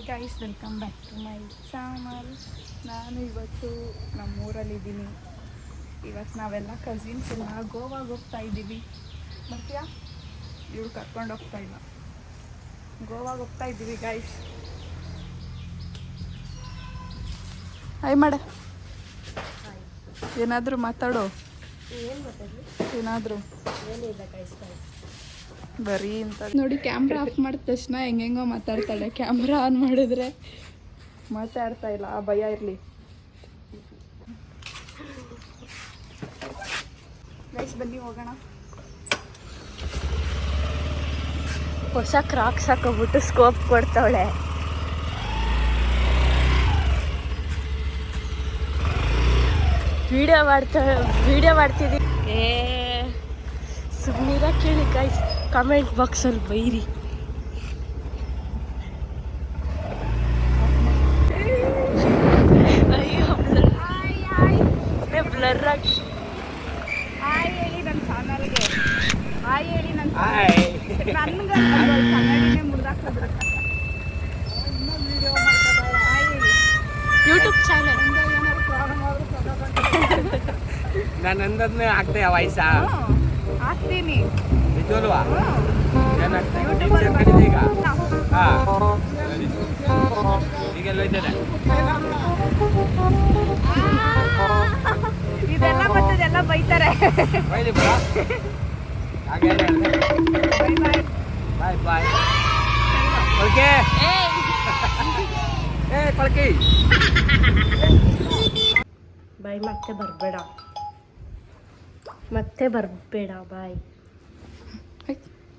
Guys welcome back to my channel. ನಾನು ಇವತ್ತು ನಮ್ಮೂರಲ್ಲಿದ್ದೀನಿ. ಇವತ್ತು ನಾವೆಲ್ಲ ಕಸಿನ್ಸ್ ಎಲ್ಲ ಗೋವಾಗೆ ಹೋಗ್ತಾ ಇದ್ದೀವಿ. ಬರ್ತೀಯಾ? ಇವಳು ಕರ್ಕೊಂಡು ಹೋಗ್ತಾ ಇಲ್ಲ. ಗೋವಾಗೆ ಹೋಗ್ತಾ ಇದ್ದೀವಿ ಗೈಸ್. ಹಾಯ್ ಮಾಡ, ಏನಾದರೂ ಮಾತಾಡೋ. ಏನಾದರೂ ಬರೀ ಅಂತ ನೋಡಿ. ಕ್ಯಾಮ್ರಾ ಆಫ್ ಮಾಡಿದ ತಕ್ಷಣ ಹೆಂಗೆಂಗೋ ಮಾತಾಡ್ತಾಳೆ. ಕ್ಯಾಮ್ರಾ ಆನ್ ಮಾಡಿದ್ರೆ ಮಾತಾಡ್ತಾ ಇಲ್ಲ. ಆ ಭಯ ಇರಲಿ ಗೈಸ್. ಬನ್ನಿ ಹೋಗೋಣ. ಹೊಸ ಕ್ರಾಕ್ಸ್ ಹಾಕೋಬಿಟ್ಟು ಸ್ಕೋಪ್ ಕೊಡ್ತಾವಳೆ. ವಿಡಿಯೋ ಮಾಡ್ತಿದ್ದೀವಿ. ಸುಮ್ಮನಿರ ಕೇಳಿ ಗೈಸ್, ಕಮೆಂಟ್ ಬಾಕ್ಸಲ್ಲಿ ಬೈರಿ. ಅಯ್ಯೋ ಬ್ಲರ್ ಆಗಿ. ಹಾಯ್ ಹೇಳಿ ನನ್ನ ಚಾನಲ್ಗೆ. ಹಾಯ್ ಹೇಳಿ ನನ್ನ ನನ್ಗೆ ಕನ್ನಡಿನೇ ಮುರಿದಾಕಿದ್ರು. ಹಾಯ್ ಹೇಳಿ. ಯೂಟ್ಯೂಬ್ ಚಾನಲ್ ನಾನು ಅಂದದ್ನೇ ಆಗ್ತೇ ವಯಸ್ಸ ಹಾಕ್ತೀನಿ. ನಿಜವಲ್ವಾ? ಈಗ ಈಗೆಲ್ಲ ಇದ್ದೇನೆ. ಇದೆಲ್ಲ ಬರ್ತದೆಲ್ಲ ಬೈತಾರೆ. ಬೈಲಿ ಬಿಡ. ಹಾಗೆ ಬಾಯ್ ಬಾಯ್. ಕೊಳ್ಕೆ ಕೊಳ್ಕಿ ಬಾಯ್. ಮತ್ತೆ ಬರಬೇಡ, ಮತ್ತೆ ಬರಬೇಡ. ಬಾಯ್.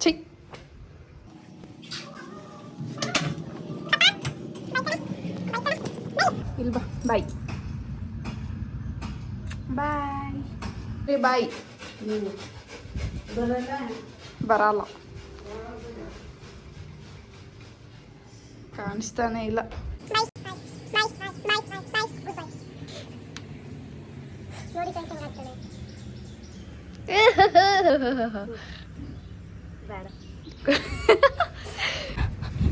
ಛೀ. ಇಲ್ವಾ? ಬಾಯ್ ಬಾಯ್ ಬಾಯ್. ಬರಲ್ಲ, ಕಾಣಿಸ್ತಾನೆ ಇಲ್ಲ.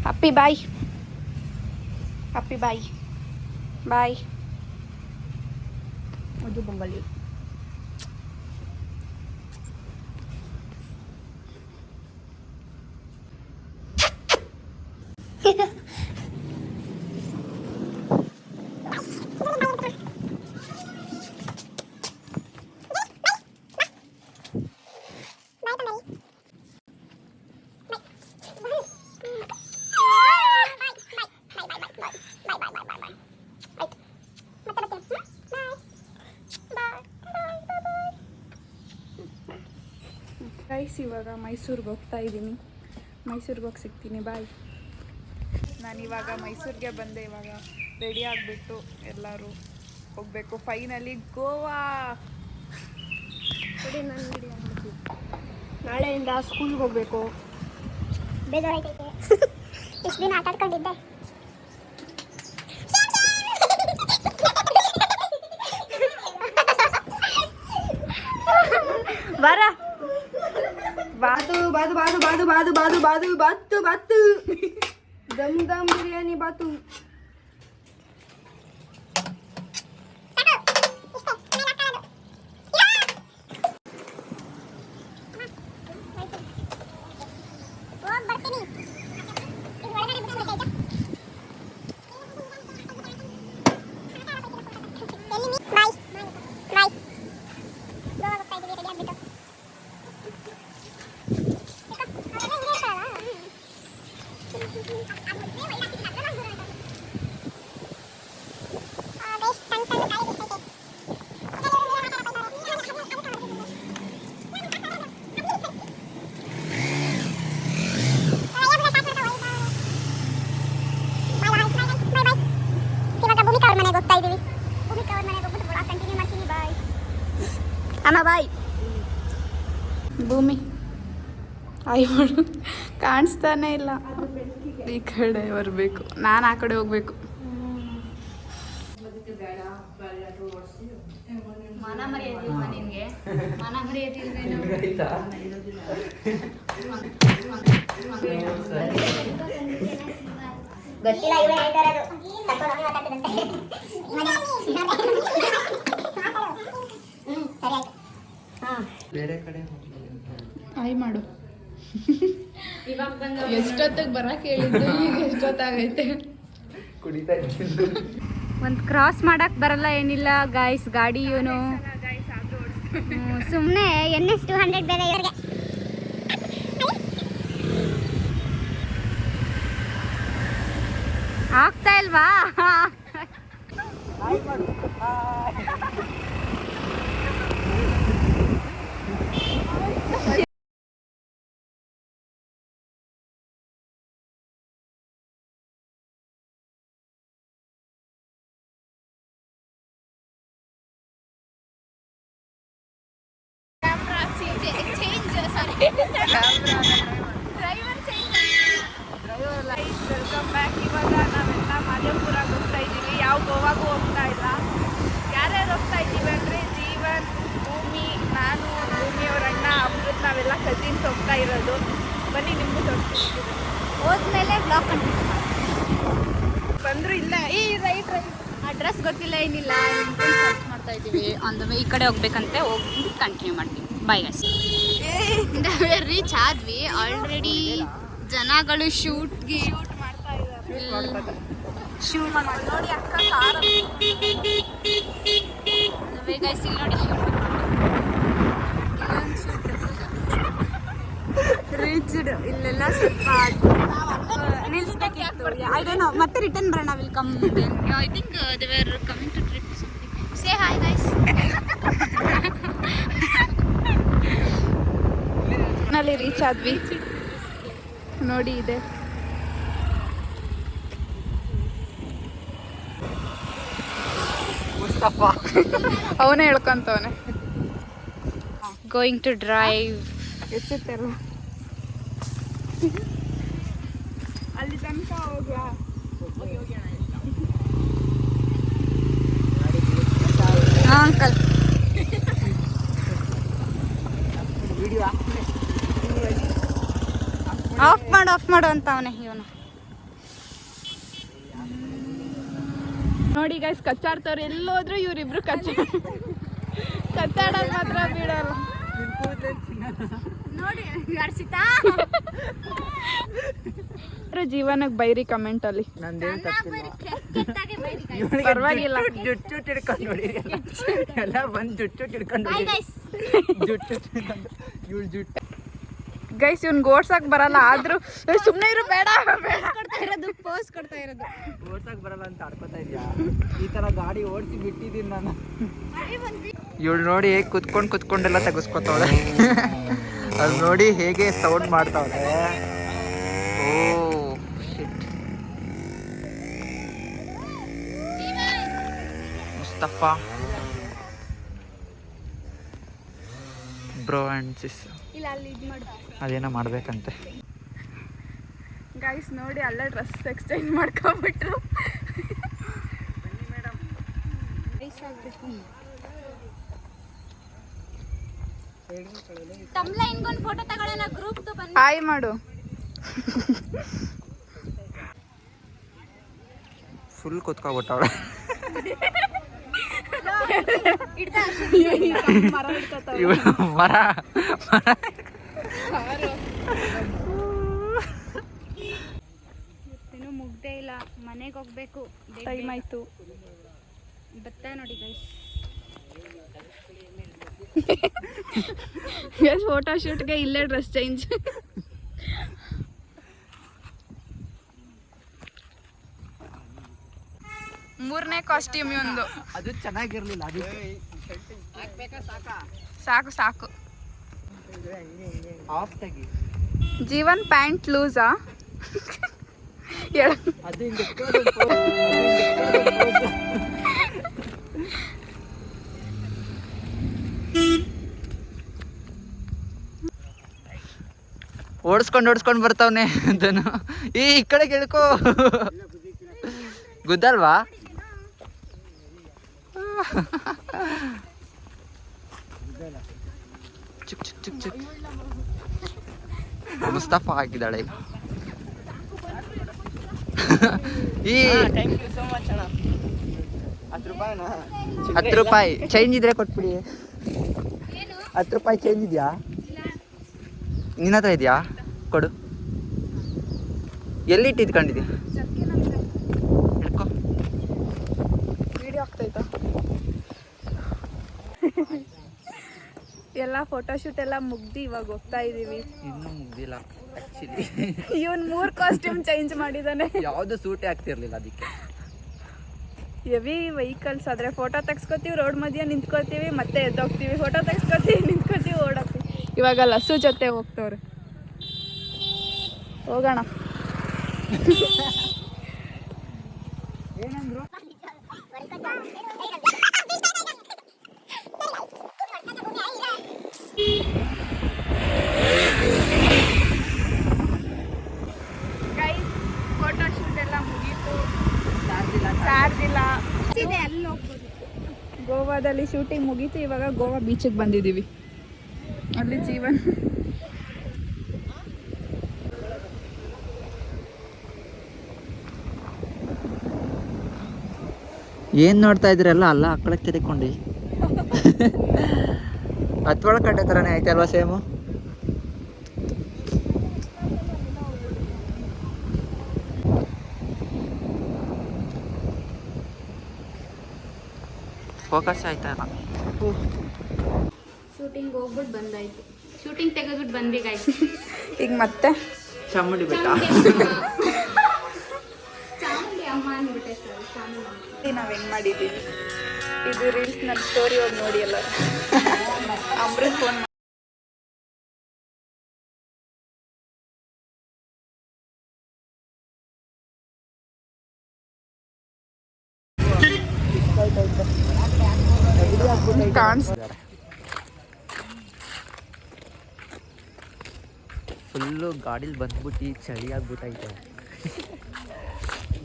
Happy boy. Happy boy boy. ಅದು ಬಂಗಾಳಿ. ಗೈಸ್ ಇವಾಗ ಮೈಸೂರಿಗೆ ಹೋಗ್ತಾ ಇದ್ದೀನಿ. ಮೈಸೂರಿಗೆ ಹೋಗಿ ಸಿಗ್ತೀನಿ. ಬಾಯ್. ನಾನಿವಾಗ ಮೈಸೂರಿಗೆ ಬಂದೆ. ಇವಾಗ ರೆಡಿ ಆಗಿಬಿಟ್ಟು ಎಲ್ಲರೂ ಹೋಗಬೇಕು ಫೈನಲಿ ಗೋವಾ. ನಾಳೆಯಿಂದ ಸ್ಕೂಲ್ಗೆ ಹೋಗ್ಬೇಕು. ಬೇಜಾರಾಯ್ತೈತೆ. ಇಷ್ಟು ದಿನ ಆಟ ಆಡ್ಕೊಂಡಿದ್ದೆ. ಬರ ಬಾತು ಬಾತು ಬಾತು ಬಾತು ಬಾತು ಬಾತು ಬಾತು ಬಾತು ಬಾತು. ದಮ್ ದಮ್ ಬಿರಿಯಾನಿ ಬಾತು. ಅಣ್ಣ ಬಾಯ್. ಭೂಮಿ ಅಯ್ಯೋಳು ಕಾಣಿಸ್ತಾನೆ ಇಲ್ಲ. ಈ ಕಡೆ ಬರಬೇಕು, ನಾನು ಆ ಕಡೆ ಹೋಗ್ಬೇಕು. ಮನ ಮರ್ಯಾದಿಲ್ವಾ ನಿನಗೆ? ಮನ ಮರ್ಯಾದಿಲ್ವೇನು? ಗೊತ್ತಿಲ್ಲ ಇವೇ ಹೇಳ್ತಾ ಇರೋದು ತಕೊಂಡು ಹೋಗಿ ಮಾತಾಡ್ತಿದಂತೆ ಸರಿ ಆಯ್ತು ಬೇರೆ ಕಡೆ ಆಯ್ ಮಾಡು. ಎಷ್ಟೊತ್ತಿಗೆ ಬರಕ್ಕೆ ಹೇಳಿದ್ದು, ಈಗ ಎಷ್ಟೊತ್ತಾಗೈತೆ. ಕುಡಿತಾ ಇದ್ದೀನಿ. ಒಂದು ಕ್ರಾಸ್ ಮಾಡಕ್ ಬರಲ್ಲ ಏನಿಲ್ಲ ಗಾಯ್ಸ್, ಗಾಡಿ ಇವನು ಸುಮ್ಮನೆ NS 200 ಬೇರೆ ಇವ್ರಿಗೆ. ಆಗ್ತಾ ಇಲ್ವಾ? Welcome back. ಇವಾಗ ನಾವೆಲ್ಲ ಮಾದೇವಪುರಕ್ಕೆ ಹೋಗ್ತಾ ಇದ್ದೀವಿ, ಯಾವ ಗೋವಾಗೂ ಹೋಗ್ತಾ ಇಲ್ಲ. ಯಾರ್ಯಾರು ಹೋಗ್ತಾ ಇದ್ದೀವಿ ಅಂದರೆ ಜೀವನ್, ಭೂಮಿ, ನಾನು, ಭೂಮಿಯವ್ರ ಅಣ್ಣ, ಅಮೃತ್, ನಾವೆಲ್ಲ ಕಸಿನ್ಸ್ ಹೋಗ್ತಾ ಇರೋದು. ಬನ್ನಿ ನಿಮಗೂ ತೋರಿಸ್ತೀನಿ. ಹೋದ್ಮೇಲೆ ಬ್ಲಾಗ್ ಕಂಟಿನ್ಯೂ ಬಂದರು ಇಲ್ಲ ಈ ರೈಟ್ ಅಡ್ರೆಸ್ ಗೊತ್ತಿಲ್ಲ ಏನಿಲ್ಲ, ಸರ್ಚ್ ಮಾಡ್ತಾ ಇದ್ದೀವಿ. ಆನ್ ದ ವೇ ಈ ಕಡೆ ಹೋಗ್ಬೇಕಂತೆ, ಹೋಗಿ ಕಂಟಿನ್ಯೂ ಮಾಡ್ತೀವಿ. Bye guys. ರೀಚ್ ಆದ್ವಿ ಆಲ್ರೆಡಿ. ಜನಗಳು ಶೂಟ್ಗೆ ಮಾಡ್ತಾ ಇದ್ದಾರೆ. ಶೂಟ್ ನೋಡಿ ಅಕ್ಕ ಕಾರ್ ಗೈಸ್, ಇಲ್ಲಿ ನೋಡಿ ಶೂಟ್ ರೀಚ್ಡ್. ಇಲ್ಲೆಲ್ಲ ಸ್ವಲ್ಪ ನಿಲ್ಸ್ಬೇಕಿತ್ತು. I don't know. ಮತ್ತೆ ರಿಟರ್ನ್ ಬರೋಣ. Will come I think they were coming to trip something. Say hi guys. ನಲ್ಲಿ ರೀಚ್ ಆದ್ವಿ. ನೋಡಿ ಇದೆ ಮುಸ್ತಫಾ. ಅವನೇ ಹೇಳ್ಕೊಂತವನೆ. Going to drive. ಎಷ್ಟೆಲ್ಲ ಅಲ್ಲಿ ತನಕ ಹೋಗ್ಲಾ? ಅಂಕಲ್ ಆಫ್ ಮಾಡು ಅಂತ ಅವನೇ ಇವನು. ನೋಡಿ ಗೈಸ್, ಕಚ್ಚಾಡ್ತವ್ರು. ಎಲ್ಲೋದ್ರು ಇವ್ರಿಬ್ರು ಕಚ್ಚಾಡೋದು ಮಾತ್ರ ಬಿಡಲ್ಲ. ನೋಡಿ ಹರ್ಷಿತಾ ಜೀವನಕ್ಕೆ ಬೈರಿ ಕಮೆಂಟ್ ಅಲ್ಲಿ. ನಂದೇನು ತಪ್ಪಿಲ್ಲ. ಪರವಾಗಿಲ್ಲ. ಜುಟ್ಟು ತಿಡ್ಕೊಂಡು ನೋಡಿ ಎಲ್ಲ ಬಂದು ಜುಟ್ಟು ತಿಡ್ಕೊಂಡು ಜುಟ್ಟು ಇವಳು ಜುಟ್ಟು ಗೈಸ್ ಇವ್ನ್ ಗೋಡ್ಸಕ್ ಬರಲ್ಲ, ಆದ್ರೂ ಸುಮ್ನೆ ಇರು. ಬೇಡ ಪೋಸ್ ಕೊಡ್ತಾ ಇರೋದು. ಓಡ್ಸಕ್ ಬರಲ್ಲ ಅಂತ ಆಡ್ಕೊತಾ ಇದೆಯಾ? ಈ ತರ ಗಾಡಿ ಓಡಿಸಿ ಬಿಟ್ಟಿದ್ದೀನಿ ನಾನು. ಇವಳು ನೋಡಿ ಹೇಗೆ ಕುತ್ಕೊಂಡೆಲ್ಲ ತೆಗೆಸ್ಕೊತಾವಳೆ. ಅದು ನೋಡಿ ಹೇಗೆ ಸೌಂಡ್ ಮಾಡ್ತಾವಳೆ. Oh shit. Mustafa bro and sis ಅದೇನೋ ಮಾಡ್ಬೇಕಂತೆ. ಗೈಸ್ ನೋಡಿ ಅಲ್ಲೇ ಡ್ರೆಸ್ ಎಕ್ಸ್ಚೇಂಜ್ ಮಾಡ್ಕೊಂಬಿಟ್ರು. ತಮ್ಲೈನ್ಗೊಂದು ಫೋಟೋ ತಗೊಳ್ಳೋಣ ಗ್ರೂಪ್ದು. ಬನ್ನಿ ಹಾಯ್ ಮಾಡು. ಫುಲ್ ಕುತ್ಕೊಬಿಟ್ಟವಳೆ. ಇವಳು ಮರ ಇನ್ನೂ ಮುಗ್ದೇ ಇಲ್ಲ, ಮನೆಗೆ ಹೋಗ್ಬೇಕು. ಟೈಮ್ ಆಯ್ತು. ಬತ್ತ ನೋಡಿ ಗೈಸ್. ಫೋಟೋ ಶೂಟ್ಗೆ ಇಲ್ಲೇ ಡ್ರೆಸ್ ಚೇಂಜ್. ಮೂರನೇ ಕಾಸ್ಟ್ಯೂಮ್ ಒಂದು. ಅದು ಚೆನ್ನಾಗಿರ್ಲಿಲ್ಲ. ಅದು ಸಾಕು ಸಾಕು. ಆಫ್ ತೆಗಿ. ಜೀವನ್ ಪ್ಯಾಂಟ್ ಲೂಸಾ? ಅದು ಹಿಂಗೆ ಓಡಿಸ್ಕೊಂಡು ಬರ್ತಾವನೆ ಅದನ್ನು. ಈ ಕಡೆ ಕೇಳ್ಕೋ. ಗುದ್ದಲ್ವಾ? ಚುಕ್ ಚುಕ್ ಚುಕ್ ಚುಕ್. ಮುಸ್ತಫಾ ಹಾಕಿದ್ದಾಳೆ. ಈ ಥ್ಯಾಂಕ್ ಯು ಸೋ ಮಚ್ ಅಣ್ಣ. 10 ರೂಪಾಯಿನಾ? 10 ರೂಪಾಯಿ ಚೇಂಜ್ ಇದ್ರೆ ಕೊಟ್ಬಿಡಿ. 10 ರೂಪಾಯಿ ಚೇಂಜ್ ಇದೆಯಾ ನಿನ್ನ ಹತ್ರ ಇದೆಯಾ? ಕೊಡು. ಎಲ್ಲಿಟ್ಟು ಇಟ್ಕೊಂಡಿದ್ಯಾ? ಹಿಡ್ಕೊ. ವಿಡಿಯೋ ಆಗ್ತೈತಾ? ಎಲ್ಲ ಫೋಟೋಶೂಟ್ ಎಲ್ಲ ಮುಗ್ದು ಇವಾಗ ಹೋಗ್ತಾ ಇದೀವಿ. ಇನ್ನೂ ಮುಗ್ದಿಲ್ಲ ಆ್ಯಕ್ಚುಲಿ. ಇವನ್ 3 ಕಾಸ್ಟ್ಯೂಮ್ ಚೇಂಜ್ ಮಾಡಿದಾನೆ. ಯಾವುದು ಸೂಟೇ ಆಗ್ತಿರ್ಲಿಲ್ಲ ಅದಕ್ಕೆ. ಹೆವಿ ವೆಹಿಕಲ್ಸ್ ಆದರೆ ಫೋಟೋ ತೆಗ್ಸ್ಕೊತೀವಿ, ರೋಡ್ ಮಧ್ಯ ನಿಂತ್ಕೋತೀವಿ, ಮತ್ತೆ ಎದ್ದೋಗ್ತೀವಿ, ಫೋಟೋ ತೆಗ್ಸ್ಕೊತೀವಿ, ನಿಂತ್ಕೋತೀವಿ, ಓಡೋಗ್ತೀವಿ. ಇವಾಗ ಲಸ್ಸು ಜೊತೆ ಹೋಗ್ತವ್ರೆ. ಹೋಗೋಣ. ಏನಂದ್ರು? ಗೈಸ್ ಫೋಟೋಶೂಟ್ ಎಲ್ಲ ಮುಗೀತು. ಚಾರ್ಜ್ ಇಲ್ಲ. ಗೋವಾದಲ್ಲಿ ಶೂಟಿಂಗ್ ಮುಗೀತು. ಇವಾಗ ಗೋವಾ ಬೀಚಿಗೆ ಬಂದಿದ್ದೀವಿ. ಅಲ್ಲಿ ಜೀವನ್ ಏನು ನೋಡ್ತಾ ಇದ್ರಲ್ಲ ಅಲ್ಲ ಆ ಕಡೆ ತಿರ್ಕೊಂಡು ಹತ್ವಳ ಕಟ್ಟೆ ಥರನೇ ಐತೆ ಅಲ್ವಾ ಸೇಮು? ಫೋಕಸ್ ಆಯ್ತಾ? ಶೂಟಿಂಗ್ ಹೋಗ್ಬಿಟ್ಟು ಬಂದಾಯ್ತು. ಶೂಟಿಂಗ್ ತೆಗೆದ್ಬಿಟ್ಟು ಬಂದ್ವಿ ಗಾಯ್ಸ್. ಈಗ ಮತ್ತೆ ಚಾಮುಂಡಿ ಬೆಟ್ಟ. ಚಾಮುಂಡಿ ಅಮ್ಮ ಅಂದ್ಬಿಟ್ಟೆ ಸರ್. ಚಾಮುಂಡಿ ಅಮ್ಮ ನಾವು ಹೆಂಗ್ ಮಾಡಿದ್ದೀವಿ ಇದು ರೀಲ್ಸ್ ನನ್ನ ಸ್ಟೋರಿ ಹೋಗಿ ನೋಡಿ ಎಲ್ಲರೂ. ಅಮೃತ್ ಫೋನ್ ಕಾಣಿಸ್ತಾರೆ. ಫುಲ್ಲು ಗಾಡೀಲಿ ಬಂದ್ಬಿಟ್ಟು ಚಳಿ ಆಗ್ಬಿಟ್ಟೈತೆ.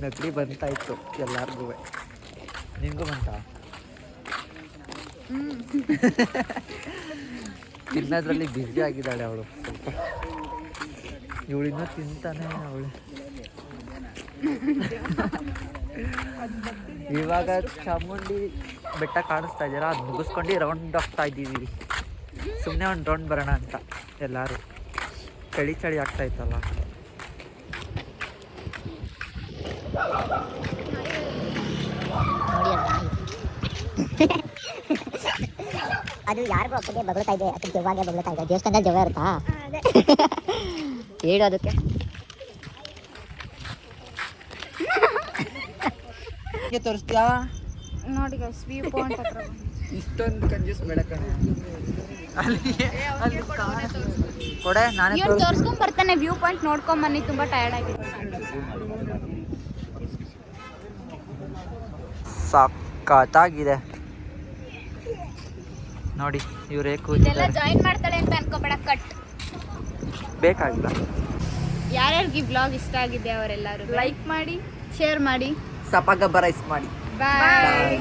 ನಗಡಿ ಬಂತಾಯಿತ್ತು ಎಲ್ಲರಿಗೂ. ನಿಮಗೂ ಬಂತ? ತಿನ್ನೋದ್ರಲ್ಲಿ ಬ್ಯುಸಿ ಆಗಿದ್ದಾಳೆ ಅವಳು ಸ್ವಲ್ಪ. ಇವಳಿನ್ನೂ ತಿಂತಾನೆ ಅವಳು. ಇವಾಗ ಚಾಮುಂಡಿ ಬೆಟ್ಟ ಕಾಣಿಸ್ತಾ ಇದೆಯಲ್ಲ, ಅದು ಮುಗಿಸ್ಕೊಂಡು ರೌಂಡ್ ಹೋಗ್ತಾ ಇದ್ದೀವಿ. ಸುಮ್ಮನೆ ಒಂದು ರೌಂಡ್ ಬರೋಣ ಅಂತ ಎಲ್ಲರೂ. ಚಳಿ ಚಳಿ ಆಗ್ತಾ ಇತ್ತಲ್ಲ. ಅದು ಯಾರಿಗೂ ಅಪ್ಪಗೆ ಬಗಳ್ತಾ ಇದೆ, ಅದಕ್ಕೆ ಜವಾಗೆ ಬಗಳ್ತಾ ಇದೆ. ದೇವಸ್ಥಾನದಲ್ಲಿ ಜವ ಇರುತ್ತಾ? ಹೇಳು ಅದಕ್ಕೆ. ತೋರಿಸ್ತೀಯಾ? ನೋಡಿ ಗೈಸ್ ವ್ಯೂ ಪಾಯಿಂಟ್ ಹತ್ರ ಇಷ್ಟೊಂದು ಕಂಜೂಸ್ ಬೇಡ ಕಣೆ. ಕೊಡೆ ನಾನೇ ಇವ್ನು ತೋರ್ಸ್ಕೊಂಡ್ ಬರ್ತಾನೆ. ವ್ಯೂ ಪಾಯಿಂಟ್ ನೋಡ್ಕೊಂಡ್ ಬನ್ನಿ, ತುಂಬಾ ಟಯರ್ಡ್ ಆಗಿದೆ. ಸಖತ್ತಾಗಿದೆ ನೋಡಿ. ಇವ್ರು ಇದೆಲ್ಲ ಜಾಯಿನ್ ಮಾಡ್ತಾಳೆ ಅಂತ ಅನ್ಕೋಬೇಡ. ಕಟ್ ಬೇಕಾಗಿಲ್ಲ. ಯಾರ್ಯಾರಿಗೆ ವ್ಲಾಗ್ ಇಷ್ಟ ಆಗಿದೆ ಅವರೆಲ್ಲರೂ ಲೈಕ್ ಮಾಡಿ, ಶೇರ್ ಮಾಡಿ, ಸಪಗ ಬರೈಸ್ ಮಾಡಿ. ಬಾಯ್.